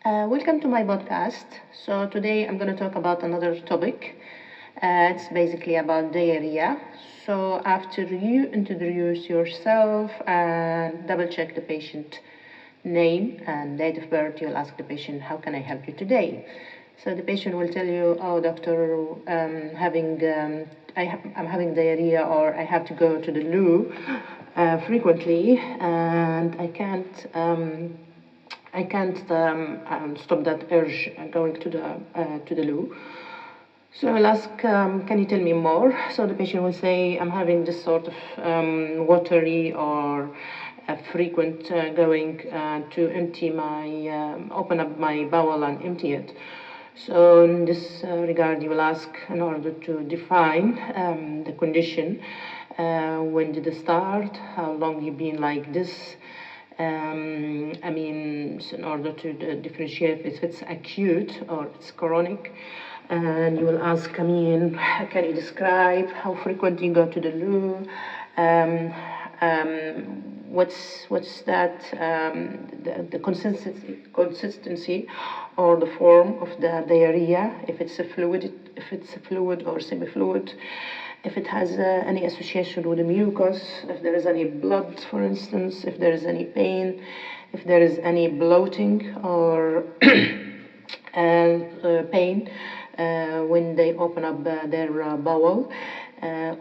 Welcome to my podcast. So today I'm going to talk about another topic. It's basically about diarrhea. So after you introduce yourself and double check the patient name and date of birth, you'll ask the patient, "How can I help you today?" So the patient will tell you, "Oh, doctor, I'm having diarrhea, or I have to go to the loo frequently, and I can't stop that urge going to the loo." So I'll ask, "Can you tell me more?" So the patient will say, "I'm having this sort of watery or frequent going to open up my bowel and empty it." So in this regard, you will ask in order to define the condition. When did it start? How long you been like this? So in order to differentiate if it's acute or it's chronic. And you will ask, can you describe how frequent you go to the loo? What's that, the consistency or the form of the diarrhea, if it's a fluid or semi-fluid, if it has any association with the mucus, if there is any blood, for instance, if there is any pain, if there is any bloating or pain when they open up their bowel.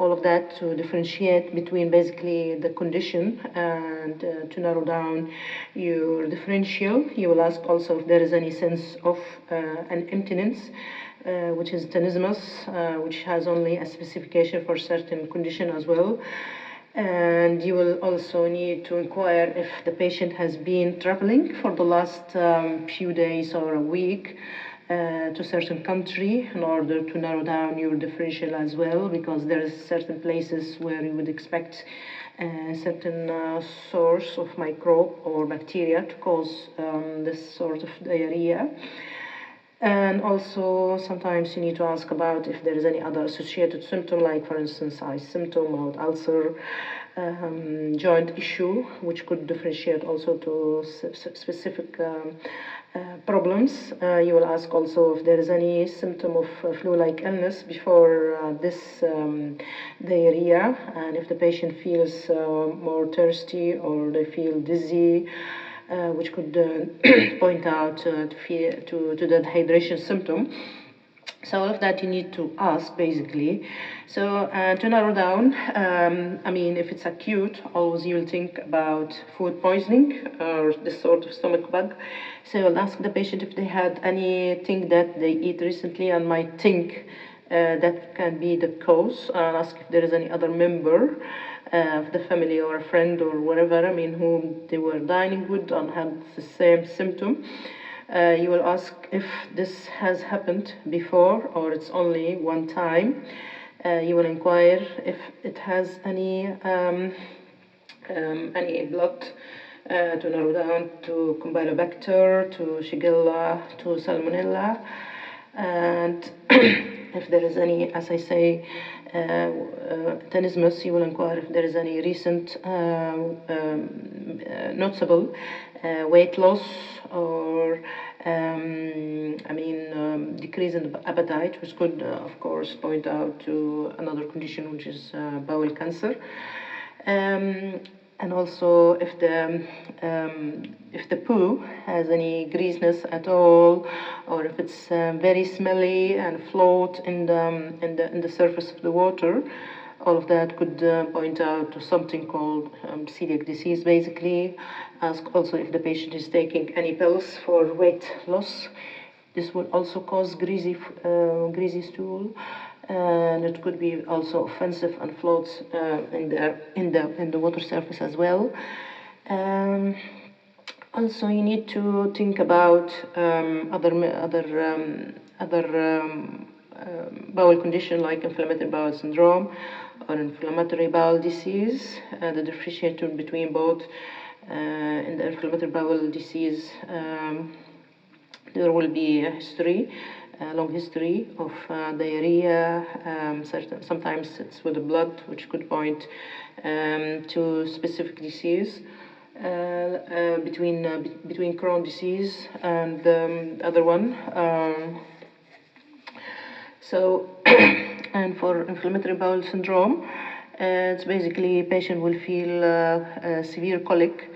All of that to differentiate between basically the condition and to narrow down your differential. You will ask also if there is any sense of an emptiness, which is tenesmus, which has only a specification for certain condition as well. And you will also need to inquire if the patient has been traveling for the last few days or a week to a certain country in order to narrow down your differential as well, because there is certain places where you would expect a certain source of microbe or bacteria to cause this sort of diarrhea. And also, sometimes you need to ask about if there is any other associated symptom, like, for instance, eye symptom, mouth ulcer, joint issue, which could differentiate also to specific problems. You will ask also if there is any symptom of flu-like illness before this diarrhea, and if the patient feels more thirsty or they feel dizzy, which could point out to the dehydration symptom. So all of that you need to ask, basically. So to narrow down, if it's acute, always you'll think about food poisoning or this sort of stomach bug. So you'll ask the patient if they had anything that they eat recently and might think that can be the cause, and ask if there is any other member of the family or a friend or whatever, whom they were dining with and had the same symptom. You will ask if this has happened before or it's only one time. You will inquire if it has any blood, to narrow down to Campylobacter, to Shigella, to Salmonella, and if there is any, as I say, tenesmus, you will inquire if there is any recent noticeable weight loss or decrease in appetite, which could of course point out to another condition, which is bowel cancer. And also if the poo has any greasiness at all, or if it's very smelly and float in the surface of the water, all of that could point out to something called celiac disease, basically. Ask also if the patient is taking any pills for weight loss. This will also cause greasy stool, and it could be also offensive and floats in the water surface as well. Also, you need to think about other bowel condition like inflammatory bowel syndrome or inflammatory bowel disease. The differentiation between both in the inflammatory bowel disease, there will be a long history of diarrhea. Sometimes it's with the blood, which could point to specific disease. between Crohn's disease and the other one. So, and for inflammatory bowel syndrome, it's basically patient will feel severe colic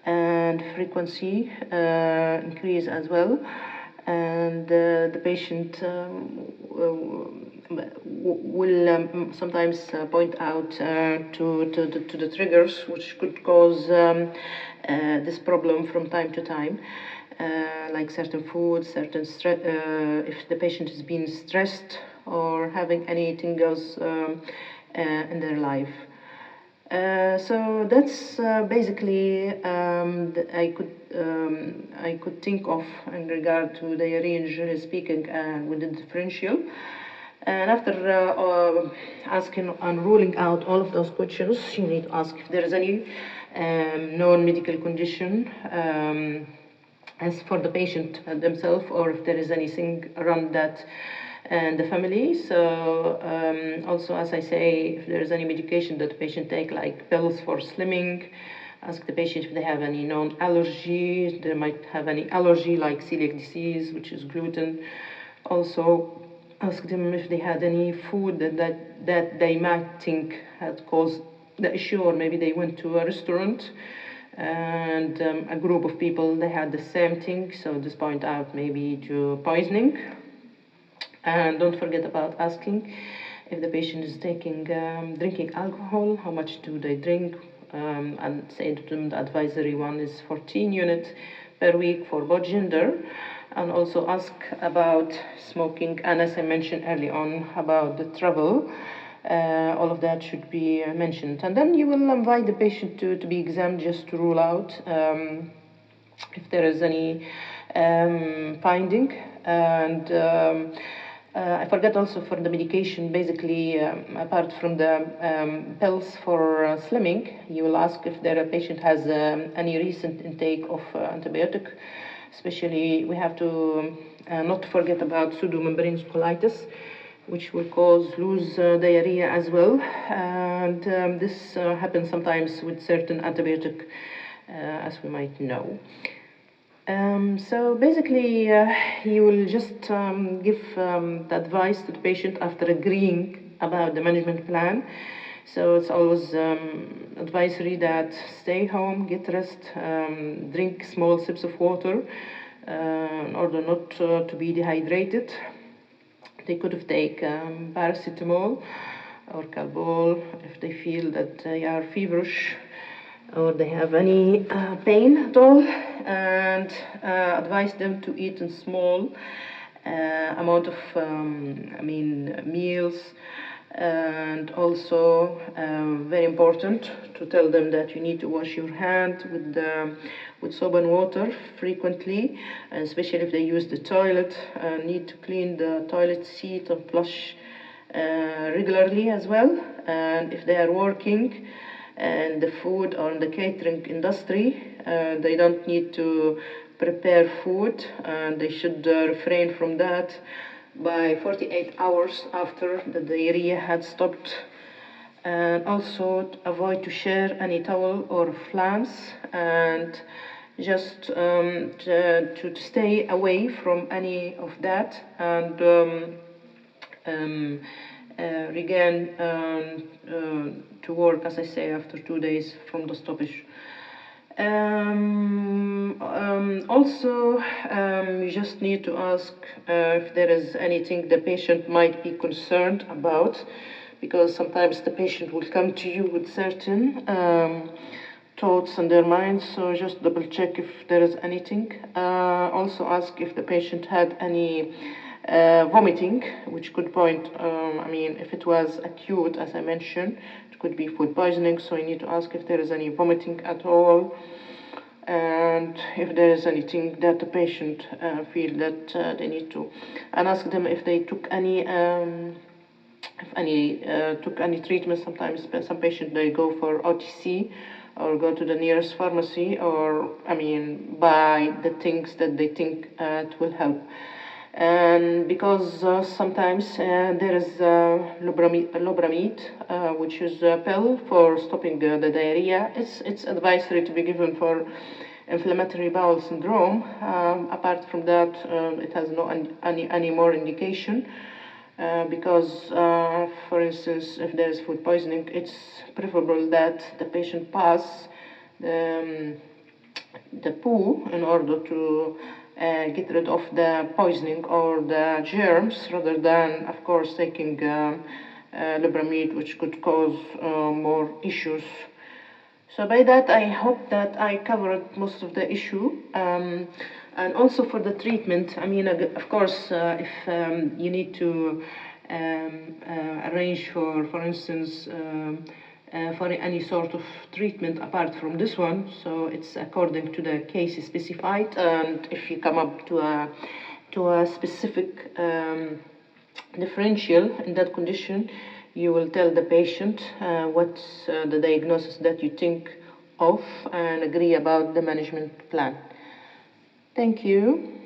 and frequency increase as well, and the patient will sometimes point out to the triggers which could cause this problem from time to time, like certain foods, certain if the patient is being stressed or having anything else in their life. So that's basically I could think of in regard to diarrhea, generally speaking, with the differential. And after asking and ruling out all of those questions, you need to ask if there is any known medical condition as for the patient themselves, or if there is anything around that and the family. So also, as I say, if there is any medication that the patient take, like pills for slimming, ask the patient if they have any known allergy. They might have any allergy like celiac disease, which is gluten. Also, ask them if they had any food that they might think had caused the issue, or maybe they went to a restaurant and a group of people, they had the same thing, so just point out maybe to poisoning. And don't forget about asking if the patient is drinking alcohol, how much do they drink, and say to them the advisory one is 14 units per week for both gender. And also ask about smoking, and as I mentioned early on about the travel, all of that should be mentioned. And then you will invite the patient to be examined, just to rule out if there is any finding. And I forgot also for the medication, basically, apart from the pills for slimming, you will ask if the patient has any recent intake of antibiotic. Especially, we have to not forget about pseudomembranous colitis, which will cause loose diarrhea as well. And this happens sometimes with certain antibiotic, as we might know. So basically, you will just give the advice to the patient after agreeing about the management plan. So it's always advisory that stay home, get rest, drink small sips of water in order not to be dehydrated. They could have taken paracetamol or Calpol if they feel that they are feverish or they have any pain at all, and advise them to eat in small amount of meals. And also very important to tell them that you need to wash your hand with soap and water frequently, and especially if they use the toilet, need to clean the toilet seat and flush regularly as well. And if they are working in the food or in the catering industry, they don't need to prepare food, and they should refrain from that by 48 hours after the diarrhea had stopped. And also to avoid to share any towel or flans, and just to stay away from any of that, and regain to work, as I say, after 2 days from the stoppage. Also, you just need to ask if there is anything the patient might be concerned about, because sometimes the patient will come to you with certain thoughts in their minds, so just double check if there is anything. Also ask if the patient had any vomiting, which could point, if it was acute, as I mentioned, it could be food poisoning, so you need to ask if there is any vomiting at all, and if there is anything that the patient feel that they need to, and ask them if they took any took any treatment. Sometimes some patients, they go for OTC or go to the nearest pharmacy, or buy the things that they think it will help. And because sometimes there is lobramide, which is a pill for stopping the diarrhea. It's advisory to be given for inflammatory bowel syndrome. Apart from that, it has no any more indication. Because, for instance, if there is food poisoning, it's preferable that the patient pass the poo in order to get rid of the poisoning or the germs, rather than, of course, taking lobramide, which could cause more issues. So by that, I hope that I covered most of the issue. And also for the treatment, I mean, of course, if you need to arrange for instance, for any sort of treatment apart from this one, so it's according to the case specified, and if you come up to a specific differential in that condition, you will tell the patient what's the diagnosis that you think of and agree about the management plan. Thank you.